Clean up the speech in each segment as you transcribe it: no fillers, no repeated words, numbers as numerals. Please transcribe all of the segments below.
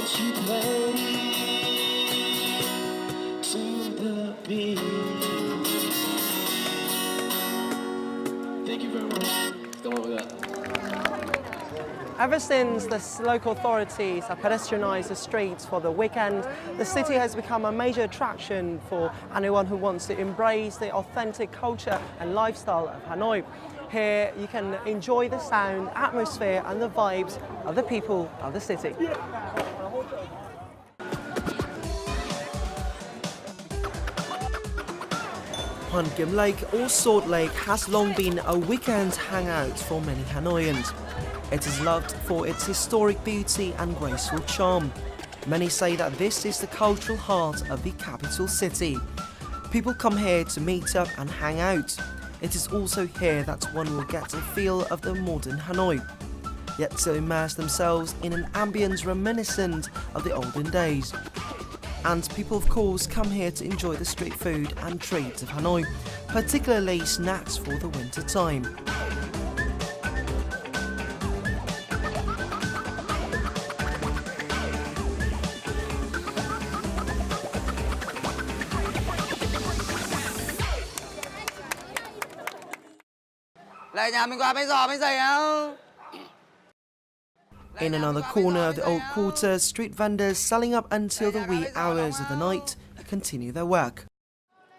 Won't you play to the beat? Thank you very much. Go on with that. Ever since the local authorities have pedestrianised the streets for the weekend, the city has become a major attraction for anyone who wants to embrace the authentic culture and lifestyle of Hanoi. Here you can enjoy the sound, atmosphere and the vibes of the people of the city. Hon Kim Lake or Salt Lake has long been a weekend hangout for many Hanoians. It is loved for its historic beauty and graceful charm. Many say that this is the cultural heart of the capital city. People come here to meet up and hang out. It is also here that one will get a feel of the modern Hanoi, yet to immerse themselves in an ambience reminiscent of the olden days. And people of course come here to enjoy the street food and treats of Hanoi, particularly snacks for the winter time. Lại nhà mình có bánh giò, bánh dày không? In another corner of the old quarter, street vendors selling up until the wee hours of the night continue their work.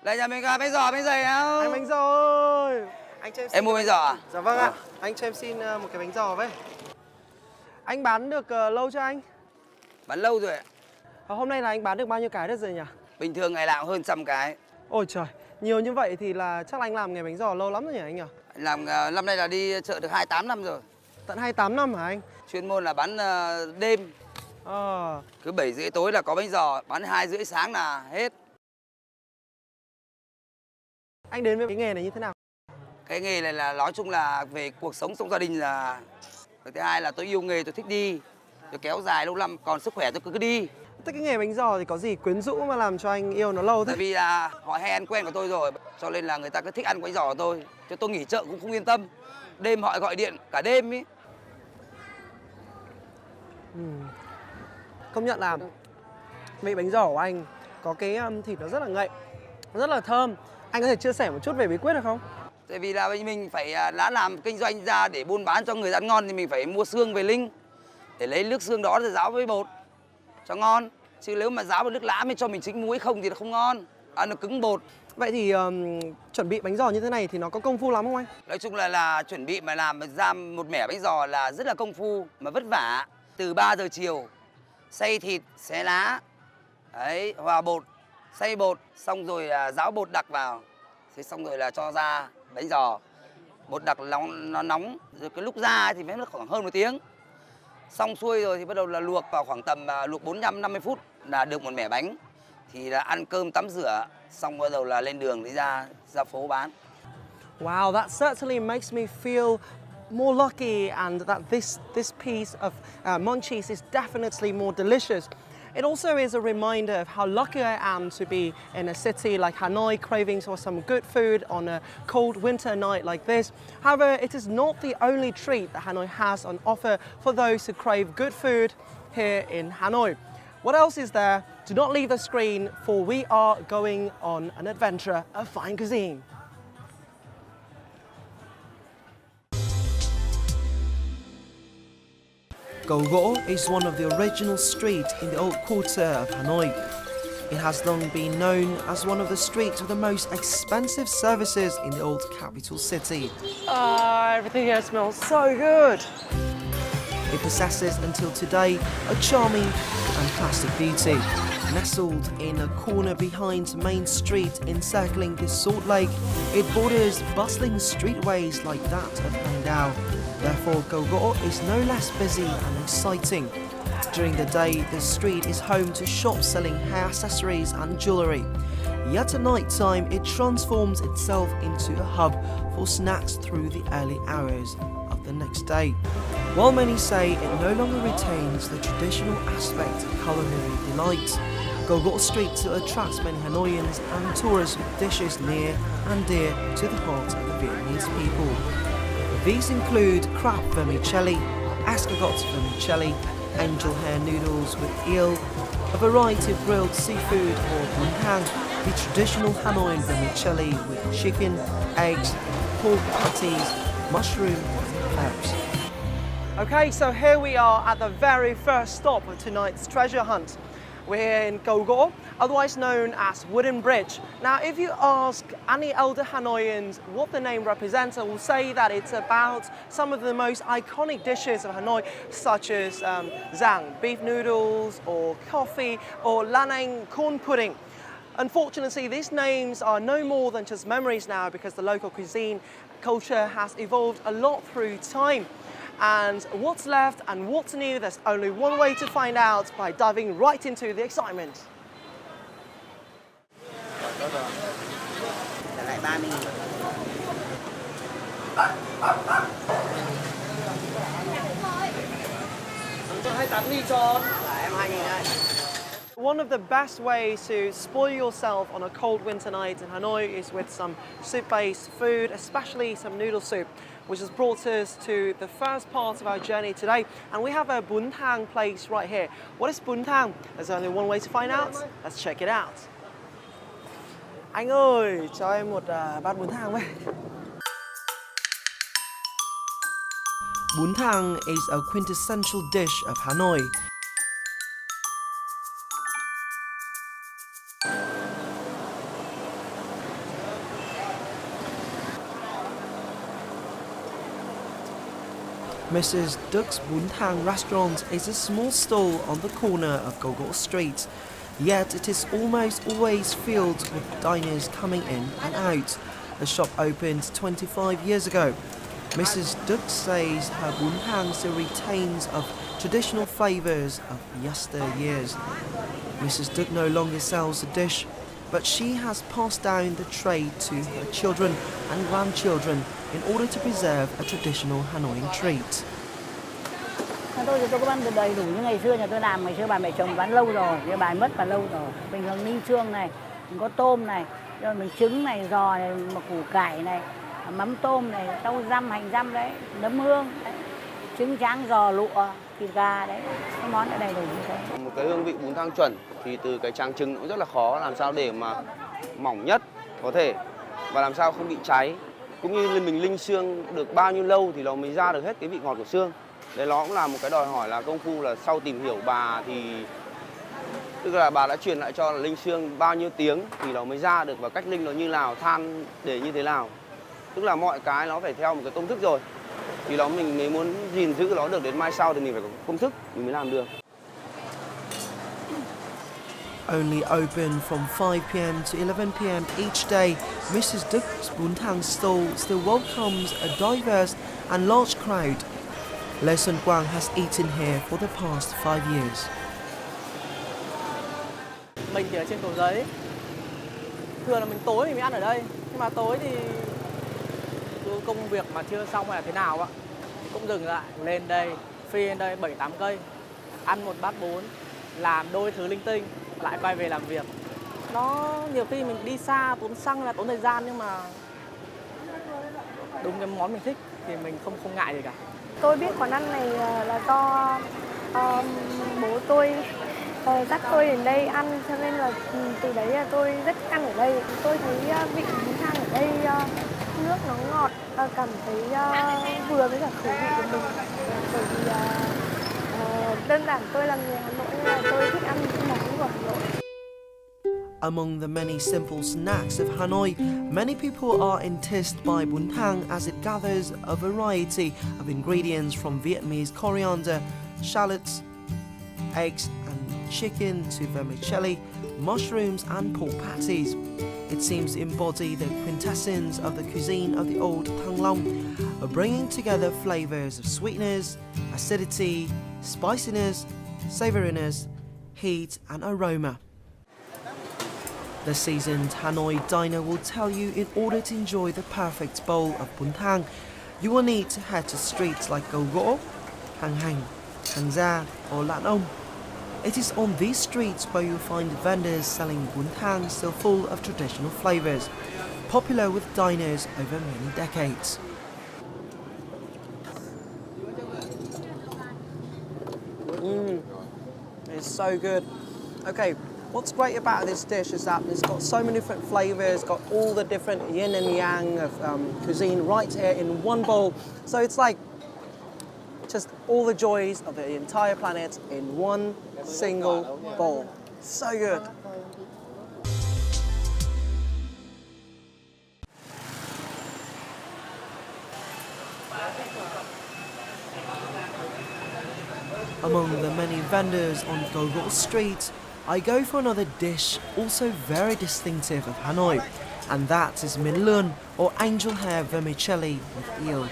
Lại nhà mình có bánh giò, bánh dày không? Anh bánh giò ơi! Anh cho Em mua bánh giò à? Dạ vâng ạ. Anh cho em xin một cái bánh giò với. Anh bán được lâu chưa anh? Bán lâu rồi ạ. Hôm nay là anh bán được bao nhiêu cái được rồi nhỉ? Bình thường ngày nào cũng hơn 100 cái. Ôi trời, nhiều như vậy thì là chắc là anh làm nghề bánh giò lâu lắm rồi nhỉ anh nhỉ? Làm năm nay là đi chợ được 28 năm rồi. Tận 28 năm hả anh? Chuyên môn là bán đêm. Cứ 7 rưỡi tối là có bánh giò, bán 2 rưỡi sáng là hết. Anh đến với cái nghề này như thế nào? Cái nghề này là nói chung là về cuộc sống trong gia đình là. Thứ hai là tôi yêu nghề, tôi thích đi. Tôi kéo dài lâu năm, còn sức khỏe tôi cứ đi. Thế cái nghề bánh giò thì có gì quyến rũ mà làm cho anh yêu nó lâu thế? Tại vì là họ hay ăn quen của tôi rồi, cho nên là người ta cứ thích ăn bánh giò của tôi. Cho tôi nghỉ chợ cũng không yên tâm. Đêm họ gọi điện cả đêm ý. Công nhận là vị bánh giò của anh có cái thịt nó rất là ngậy, rất là thơm. Anh có thể chia sẻ một chút về bí quyết được không? Tại vì là mình phải đã làm kinh doanh ra để buôn bán cho người ăn ngon thì mình phải mua xương về linh để lấy nước xương đó rồi ráo với bột cho ngon. Chứ nếu mà ráo với nước lã mới cho mình chính muối không thì nó không ngon, ăn nó cứng bột. Vậy thì chuẩn bị bánh giò như thế này thì nó có công phu lắm không anh? Nói chung là chuẩn bị mà làm ra một mẻ bánh giò là rất là công phu mà vất vả. Từ 3 giờ chiều xay thịt, xé lá, đấy, hòa bột, xay bột, xong rồi ráo bột đặc vào, thế xong rồi là cho ra bánh giò. Bột đặc nó nóng, rồi cái lúc ra thì mới khoảng hơn 1 tiếng. Xong xuôi rồi thì bắt đầu là luộc vào khoảng tầm luộc 45-50 phút là được một mẻ bánh. Thì là ăn cơm tắm rửa, xong bắt đầu là lên đường đi ra phố bán. Wow, that certainly makes me feel more lucky and that this piece of munchies is definitely more delicious. It also is a reminder of how lucky I am to be in a city like Hanoi, craving for some good food on a cold winter night like this. However, it is not the only treat that Hanoi has on offer for those who crave good food here in Hanoi. What else is there? Do not leave the screen, for we are going on an adventure of fine cuisine. Cầu Gỗ is one of the original streets in the old quarter of Hanoi. It has long been known as one of the streets with the most expensive services in the old capital city. Everything here smells so good. It possesses until today a charming and classic beauty. Nestled in a corner behind Main Street encircling the Salt Lake, it borders bustling streetways like that of Hanoi. Therefore, Cầu Gỗ is no less busy and exciting. During the day, the street is home to shops selling hair accessories and jewellery. Yet at night time, it transforms itself into a hub for snacks through the early hours of the next day. While many say it no longer retains the traditional aspect of culinary delight, Cầu Gỗ Street still attracts many Hanoians and tourists with dishes near and dear to the heart of the Vietnamese people. These include crab vermicelli, escargot vermicelli, angel hair noodles with eel, a variety of grilled seafood or bún thang, the traditional Hanoi vermicelli with chicken, eggs, pork patties, mushroom and herbs. Okay, so here we are at the very first stop of tonight's treasure hunt. We're here in Cầu Gỗ, otherwise known as Wooden Bridge. Now, if you ask any elder Hanoians what the name represents, I will say that it's about some of the most iconic dishes of Hanoi, such as zang, beef noodles, or coffee, or lanang, corn pudding. Unfortunately, these names are no more than just memories now because the local cuisine culture has evolved a lot through time. And what's left and what's new, there's only one way to find out by diving right into the excitement. One of the best ways to spoil yourself on a cold winter night in Hanoi is with some soup-based food, especially some noodle soup, which has brought us to the first part of our journey today. And we have a bún thang place right here. What is bún thang? There's only one way to find out. Let's check it out. Anh ơi, cho em một bát bún thang với. Bún thang is a quintessential dish of Hanoi. Mrs. Duck's Bún Thang restaurant is a small stall on the corner of Cầu Gỗ Street, yet it is almost always filled with diners coming in and out. The shop opened 25 years ago. Mrs. Duck says her Bún Thang still retains of traditional flavours of yesteryears. Mrs. Duck no longer sells the dish, but she has passed down the trade to her children and grandchildren in order to preserve a traditional Hanoian treat. Tôi thì tôi có bán đầy đủ như ngày xưa nhà tôi làm, ngày xưa bà mẹ chồng bán lâu rồi, nhưng bà mất và lâu rồi. Bình thường ninh xương này, mình có tôm này, rồi mình trứng này, giò này, mà củ cải này, mắm tôm này, rau răm, hành răm đấy, nấm hương, đấy, trứng tráng, giò lụa, thịt gà đấy, cái món đã đầy đủ như thế. Một cái hương vị bún thang chuẩn thì từ cái tráng trứng cũng rất là khó, làm sao để mà mỏng nhất có thể và làm sao không bị cháy, cũng như mình ninh xương được bao nhiêu lâu thì nó mới ra được hết cái vị ngọt của xương. Đấy, nó cũng là một cái đòi hỏi là công phu, là sau tìm hiểu bà thì tức là bà đã truyền lại cho là ninh xương bao nhiêu tiếng thì nó mới ra được, và cách ninh nó như nào, than để như thế nào, tức là mọi cái nó phải theo một cái công thức rồi thì nó mình mới muốn gìn giữ nó được đến mai sau thì mình phải có công thức mình mới làm được. Only open from 5 p.m. to 11 p.m. each day, Mrs. Duck's Bún Thang stall still welcomes a diverse and large crowd. Lê Xuân Quang has eaten here for the past 5 years. Mình thì ở trên Cầu Giấy. Thường là mình tối mình mới ăn ở đây. Nhưng mà tối thì công việc mà chưa xong hay là thế nào ạ, cũng dừng lại lên đây, phi lên đây 7-8 cây, ăn một bát bún, làm đôi thứ linh tinh, lại quay về làm việc. Nó nhiều khi mình đi xa tốn xăng là tốn thời gian, nhưng mà đúng cái món mình thích thì mình không ngại gì cả. Tôi biết quán ăn này là do bố tôi dắt tôi đến đây ăn, cho nên là từ đấy là tôi rất thích ăn ở đây. Tôi thấy vị bún thang ở đây nước nó ngọt, cảm thấy vừa với cả khẩu vị của mình. Bởi vì đơn giản tôi là người Hà Nội nên là tôi thích ăn những món của Hà Nội. Among the many simple snacks of Hanoi, many people are enticed by bún thang as it gathers a variety of ingredients from Vietnamese coriander, shallots, eggs and chicken to vermicelli, mushrooms and pork patties. It seems to embody the quintessence of the cuisine of the old Thăng Long, bringing together flavours of sweetness, acidity, spiciness, savouriness, heat and aroma. The seasoned Hanoi diner will tell you in order to enjoy the perfect bowl of bún thang, you will need to head to streets like Cầu Gỗ, Hàng Hành, Hàng Gia or Lan Ông. It is on these streets where you'll find vendors selling bún thang still full of traditional flavours, popular with diners over many decades. It's so good. Okay, what's great about this dish is that it's got so many different flavors, got all the different yin and yang of cuisine right here in one bowl. So it's like just all the joys of the entire planet in one single bowl. So good. Among the many vendors on Gogol Street, I go for another dish also very distinctive of Hanoi, and that is min lươn, or angel hair vermicelli with eel.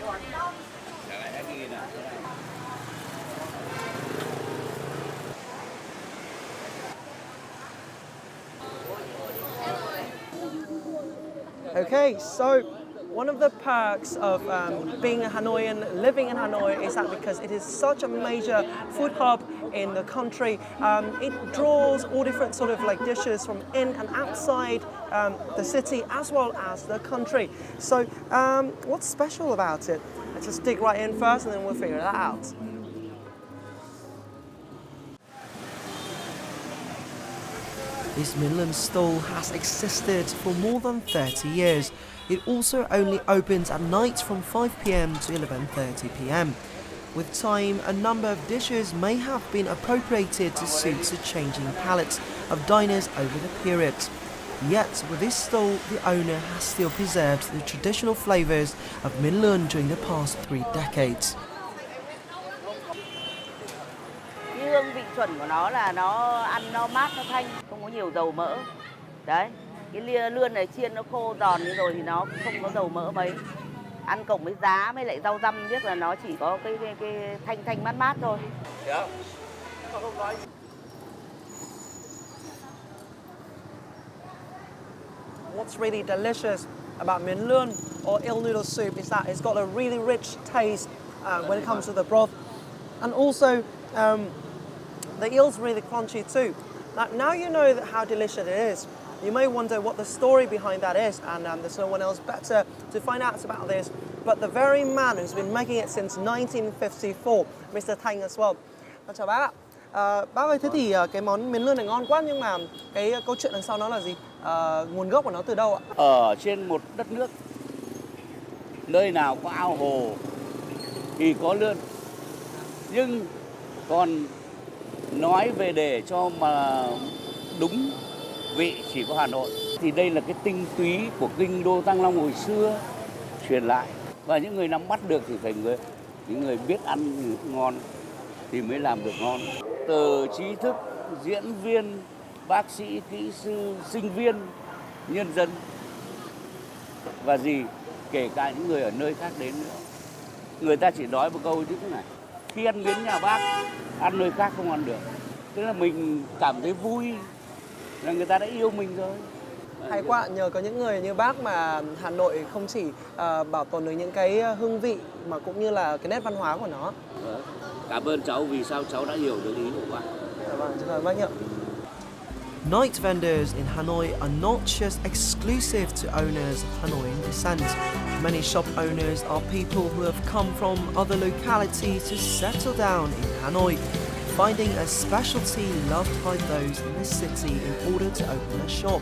Okay, so one of the perks of being a Hanoian, living in Hanoi, is that because it is such a major food hub in the country, it draws all different sort of like dishes from in and outside the city as well as the country. So what's special about it? Let's just dig right in first and then we'll figure that out. This min lươn stall has existed for more than 30 years. It also only opens at night from 5 p.m. to 11:30 p.m. With time, a number of dishes may have been appropriated to suit the changing palates of diners over the period. Yet, with this stall, the owner has still preserved the traditional flavors of min lươn during the past 3 decades. Cái hương vị chuẩn của nó là nó ăn nó mát, nó thanh, không có nhiều dầu mỡ. Đấy, cái lươn này chiên nó khô giòn như rồi thì nó cũng không có dầu mỡ mấy. Ăn cộng với giá với lại rau răm biết là nó chỉ có cái thanh mát mát thôi. What's really delicious about min lươn or eel noodle soup is that it's got a really rich taste when it comes to the broth, and also the eel's really crunchy too. Now you know how delicious it is. You may wonder what the story behind that is, and there's no one else better to find out about this but the very man who's been making it since 1954, Mr. Thanh as well. Chào bác ạ. Bác ơi, thế thì cái món miến lươn này ngon quá, nhưng mà cái câu chuyện đằng sau nó là gì? Nguồn gốc của nó từ đâu ạ? Ở trên một đất nước, nơi nào có ao hồ thì có lươn. Nhưng còn nói về để cho mà đúng vị chỉ có Hà Nội. Thì đây là cái tinh túy của kinh đô Thăng Long hồi xưa truyền lại. Và những người nắm bắt được thì phải những người biết ăn ngon thì mới làm được ngon. Từ trí thức, diễn viên, bác sĩ, kỹ sư, sinh viên, nhân dân và kể cả những người ở nơi khác đến nữa. Người ta chỉ nói một câu như thế này: khi ăn miến nhà bác, ăn nơi khác không ăn được. Tức là mình cảm thấy vui là người ta đã yêu mình rồi. Hay quá, nhờ có những người như bác mà Hà Nội không chỉ bảo tồn được những cái hương vị mà cũng như là cái nét văn hóa của nó. Cảm ơn cháu vì sao cháu đã hiểu được ý của bác. Dạ vâng, xin cảm ơn bác. Night vendors in Hanoi are not just exclusive to owners of Hanoian descent. Many shop owners are people who have come from other localities to settle down in Hanoi, finding a specialty loved by those in the city in order to open a shop.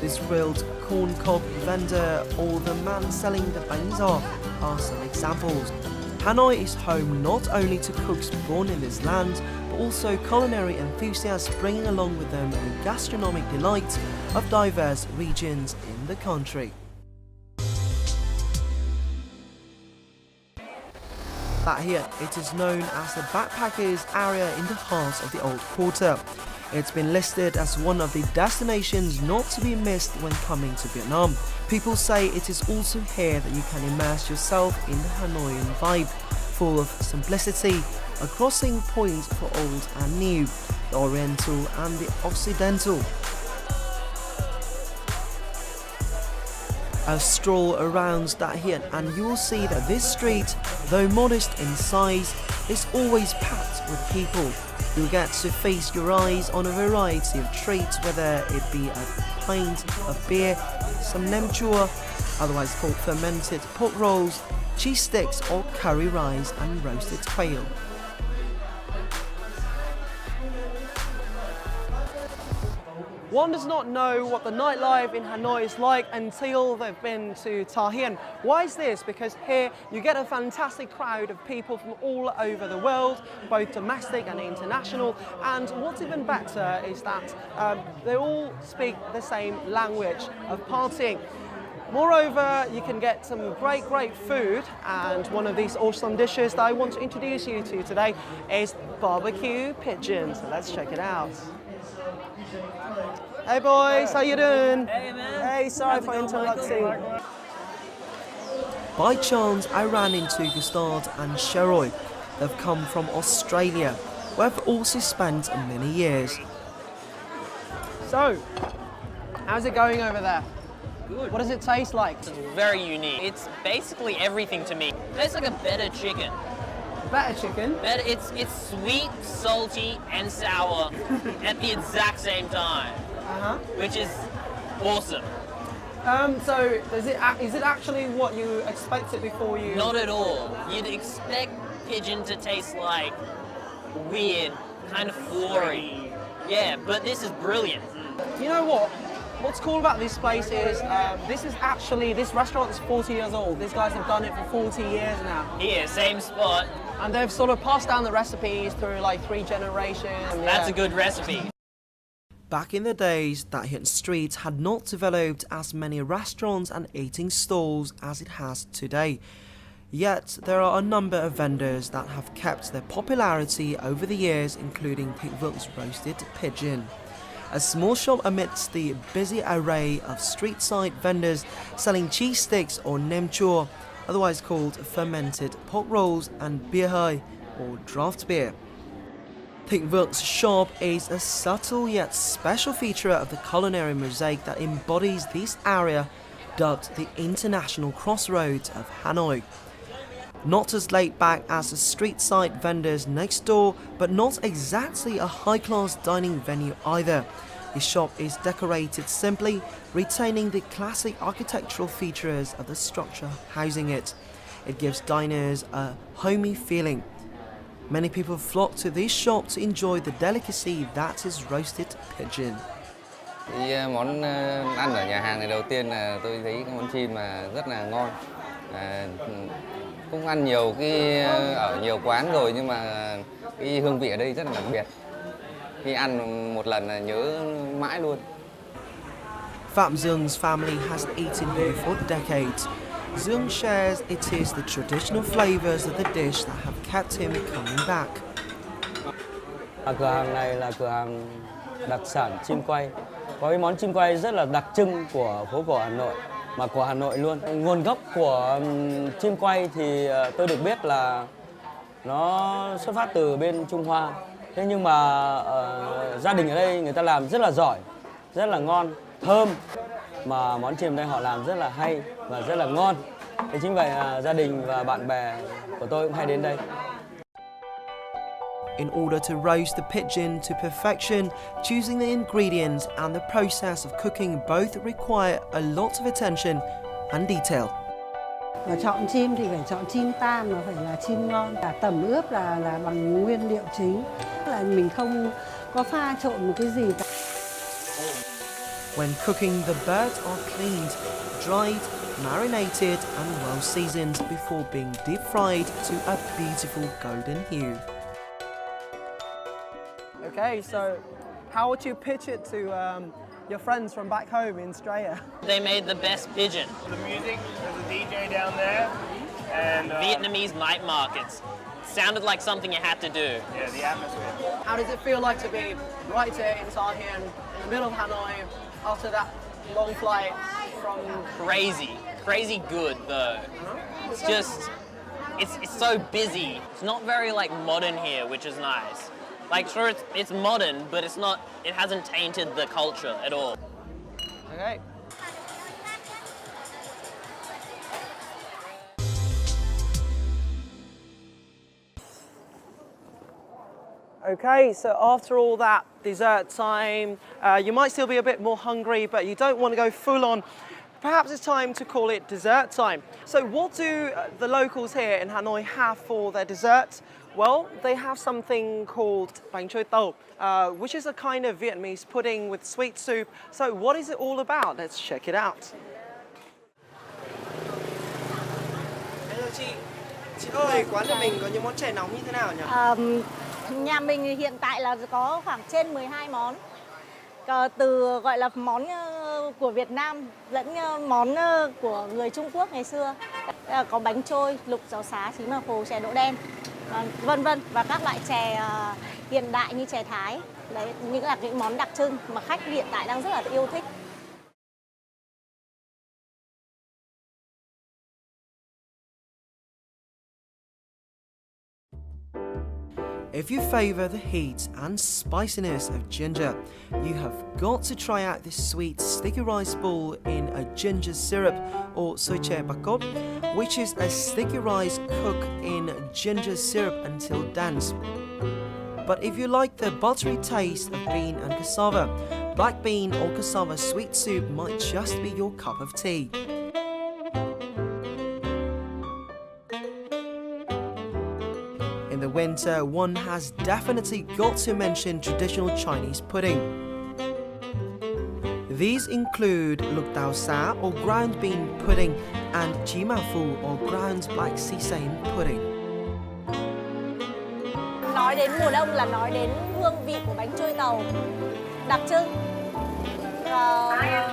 This grilled corn cob vendor or the man selling the bánh giò are some examples. Hanoi is home not only to cooks born in this land, but also culinary enthusiasts bringing along with them the gastronomic delight of diverse regions in the country. That here, it is known as the backpackers area in the heart of the old quarter. It's been listed as one of the destinations not to be missed when coming to Vietnam. People say it is also here that you can immerse yourself in the Hanoian vibe, full of simplicity, a crossing point for old and new, the Oriental and the Occidental. A stroll around that here and you will see that this street, though modest in size, is always packed with people. You'll get to feast your eyes on a variety of treats, whether it be a pint of beer, some nem chua, otherwise called fermented pork rolls, cheese sticks or curry rice and roasted quail. One does not know what the nightlife in Hanoi is like until they've been to Tha Hien. Why is this? Because here you get a fantastic crowd of people from all over the world, both domestic and international. And what's even better is that they all speak the same language of partying. Moreover, you can get some great food, and one of these awesome dishes that I want to introduce you to today is barbecue pigeon. So let's check it out. Hey boys, how you doing? Hey man. Hey, sorry for interrupting. By chance, I ran into Gustard and Sheroy. They've come from Australia, where I've also spent many years. So, how's it going over there? Good. What does it taste like? It's very unique. It's basically everything to me. It tastes like a better chicken. Better chicken? Better, it's sweet, salty, and sour at the exact same time, which is awesome. So is it actually what you expected before you? Not at all. You'd expect pigeon to taste like weird, kind of floury. Yeah, but this is brilliant. You know what? What's cool about this place is this restaurant is 40 years old. These guys have done it for 40 years now. Here, same spot. And they've sort of passed down the recipes through like 3 generations. That's a good recipe. Back in the days, Tha Hien Street had not developed as many restaurants and eating stalls as it has today. Yet, there are a number of vendors that have kept their popularity over the years, including Thịnh Vượng roasted pigeon. A small shop amidst the busy array of street-side vendors selling cheese sticks or nem chua, otherwise called fermented pork rolls, and beer hai, or draft beer. Thịnh Vượng shop is a subtle yet special feature of the culinary mosaic that embodies this area, dubbed the International Crossroads of Hanoi. Not as laid back as the street-side vendors next door, but not exactly a high-class dining venue either. The shop is decorated simply, retaining the classic architectural features of the structure housing it. It gives diners a homey feeling. Many people flock to this shop to enjoy the delicacy that is roasted pigeon. Món ăn ở nhà hàng này đầu tiên là tôi thấy cái món chim mà rất là ngon. Cũng ăn nhiều ở nhiều quán rồi nhưng mà cái hương vị ở đây rất là đặc biệt. Khi ăn một lần là nhớ mãi luôn. Phạm Dung's family has eaten here for decades. Dung shares it is the traditional flavors of the dish that have kept him coming back. Cửa hàng này là cửa hàng đặc sản chim quay. Có cái món chim quay rất là đặc trưng của phố cổ Hà Nội, mà của Hà Nội luôn. Nguồn gốc của chim quay thì tôi được biết là nó xuất phát từ bên Trung Hoa. Thế nhưng mà gia đình ở đây người ta làm rất là giỏi, rất là ngon, thơm. Mà món chim đây họ làm rất là hay và rất là ngon. Thế chính vậy gia đình và bạn bè của tôi cũng hay đến đây. In order to roast the pigeon to perfection, choosing the ingredients and the process of cooking both require a lot of attention and detail. Và chọn chim thì phải chọn chim tam, nó phải là chim ngon. Cả tẩm ướp là bằng nguyên liệu chính, là mình không có pha trộn một cái gì cả. When cooking, the birds are cleaned, dried, marinated and well seasoned before being deep fried to a beautiful golden hue. Okay, so how would you pitch it to your friends from back home in Australia? They made the best pigeon. The music, there's a DJ down there, and Vietnamese night markets. Sounded like something you had to do. Yeah, the atmosphere. How does it feel like to be right here in Tha Hien, in the middle of Hanoi, after that long flight from... Crazy good though. It's just, it's so busy. It's not very like modern here, which is nice. Like sure, it's modern, but it's not. It hasn't tainted the culture at all. Okay. Okay, so after all that dessert time, you might still be a bit more hungry, but you don't want to go full on. Perhaps it's time to call it dessert time. So what do the locals here in Hanoi have for their dessert? Well, they have something called bánh trôi tàu, which is a kind of Vietnamese pudding with sweet soup. So what is it all about? Let's check it out. Hello chị ơi, quán nhà mình có những món chè nóng như thế nào nhỉ? Nhà mình hiện tại là có khoảng trên 12 món. Từ gọi là món của Việt Nam lẫn món của người Trung Quốc ngày xưa. Có bánh trôi, lục giáo xá, chín màu phù, chè đỗ đen, vân vân, và các loại chè hiện đại như chè Thái. Đấy, những là những món đặc trưng mà khách hiện tại đang rất là yêu thích. If you favour the heat and spiciness of ginger, you have got to try out this sweet sticky rice ball in a ginger syrup, or soche bakop, which is a sticky rice cooked in ginger syrup until dense. But if you like the buttery taste of bean and cassava, black bean or cassava sweet soup might just be your cup of tea. In the winter, one has definitely got to mention traditional Chinese pudding. These include luk tao sa or ground bean pudding and chi ma fu or ground black sesame pudding. Nói đến mùa đông là nói đến hương vị của bánh trôi tàu đặc trưng.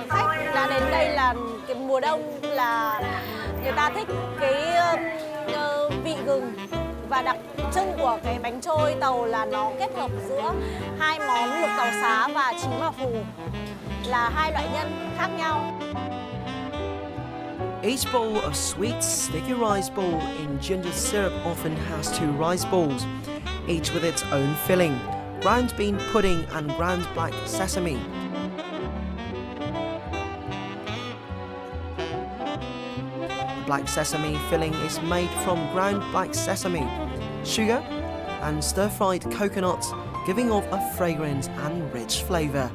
Khách đã đến đây là cái mùa đông là người ta thích cái vị gừng, và đặc trưng của cái bánh trôi tàu là nó kết hợp giữa hai món lục tàu xá và chín màu phù, là hai loại nhân khác nhau. Each bowl of sweet sticky rice ball in ginger syrup often has 2 rice balls, each with its own filling, ground bean pudding and ground black sesame. Black sesame filling is made from ground black sesame, sugar and stir-fried coconuts, giving off a fragrant and rich flavour.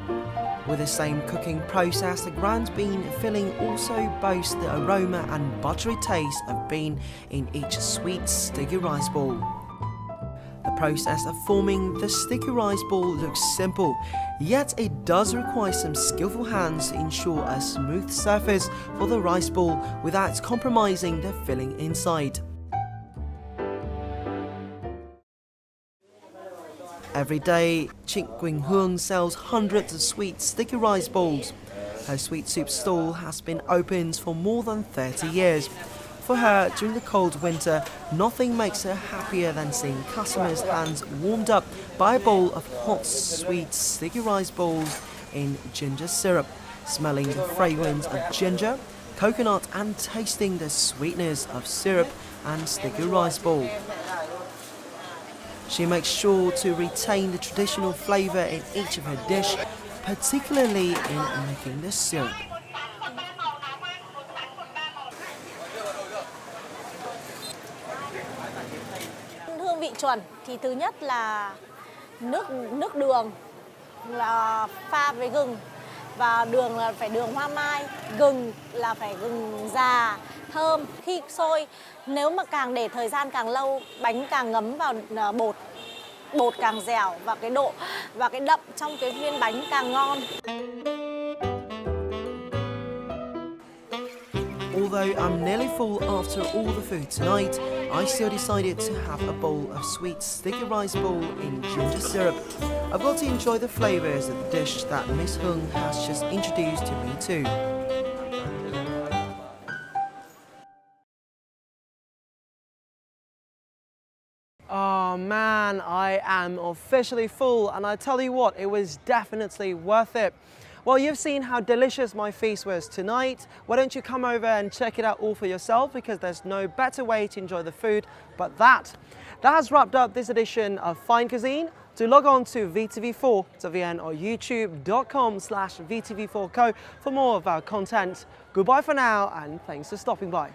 With the same cooking process, the ground bean filling also boasts the aroma and buttery taste of bean in each sweet sticky rice ball. The process of forming the sticky rice ball looks simple, yet it does require some skillful hands to ensure a smooth surface for the rice ball without compromising the filling inside. Every day, Chinh Quỳnh Hương sells hundreds of sweet sticky rice balls. Her sweet soup stall has been opened for more than 30 years. For her, during the cold winter, nothing makes her happier than seeing customers' hands warmed up by a bowl of hot, sweet, sticky rice balls in ginger syrup, smelling the fragrance of ginger, coconut and tasting the sweetness of syrup and sticky rice ball. She makes sure to retain the traditional flavour in each of her dish, particularly in making the syrup. Hương vị chuẩn thì thứ nhất là nước đường là pha với gừng, và đường là phải đường hoa mai, gừng là phải gừng già, thơm. Khi sôi, nếu mà càng để thời gian càng lâu, bánh càng ngấm vào bột, bột càng dẻo, và cái độ và cái đậm trong cái viên bánh càng ngon. Although I'm nearly full after all the food tonight, I still decided to have a bowl of sweet sticky rice ball in ginger syrup. I've got to enjoy the flavours of the dish that Miss Hung has just introduced to me too. Oh man, I am officially full, and I tell you what, it was definitely worth it. Well, you've seen how delicious my feast was tonight. Why don't you come over and check it out all for yourself, because there's no better way to enjoy the food but that. That has wrapped up this edition of Fine Cuisine. Do log on to VTV4.vn or youtube.com/VTV4Co for more of our content. Goodbye for now, and thanks for stopping by.